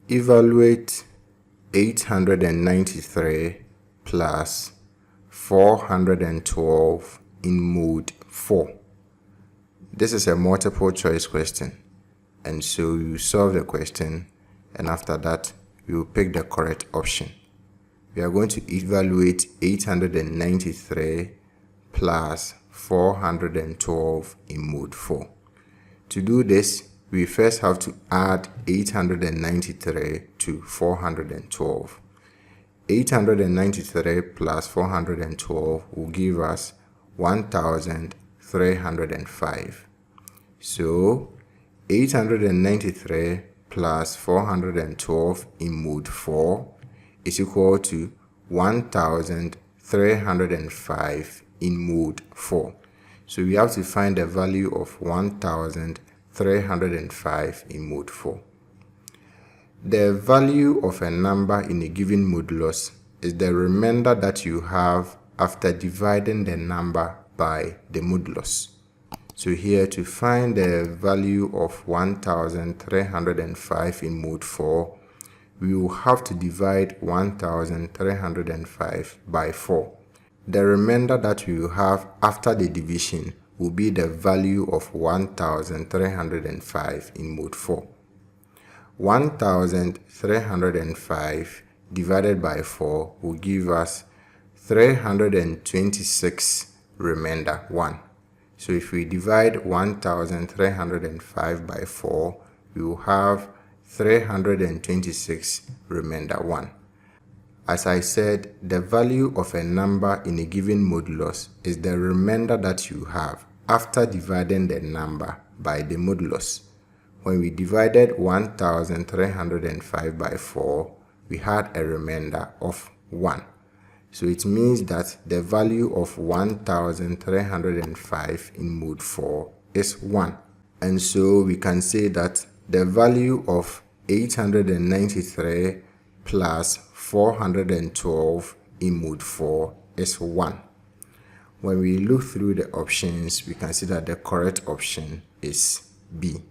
Evaluate 893 plus 412 in mode 4. This is a multiple choice question, and so you solve the question, and after that you pick the correct option. We are going to evaluate 893 plus 412 in mode 4. To do this, we first have to add 893 to 412. 893 plus 412 will give us 1305. So 893 plus 412 in mode 4 is equal to 1305 in mode 4. So we have to find the value of 1305 in mode 4. The value of a number in a given modulus is the remainder that you have after dividing the number by the modulus. So here, to find the value of 1305 in mode 4, we will have to divide 1305 by 4. The remainder that we will have after the division will be the value of 1305 in mode 4. 1305 divided by 4 will give us 326 remainder 1. So if we divide 1305 by 4, we will have 326 remainder 1. As I said, the value of a number in a given modulus is the remainder that you have after dividing the number by the modulus. When we divided 1305 by 4, we had a remainder of 1. So it means that the value of 1305 in mode 4 is 1. And so we can say that the value of 893 plus 412 in mode 4 is 1. When we look through the options, we can see that the correct option is B.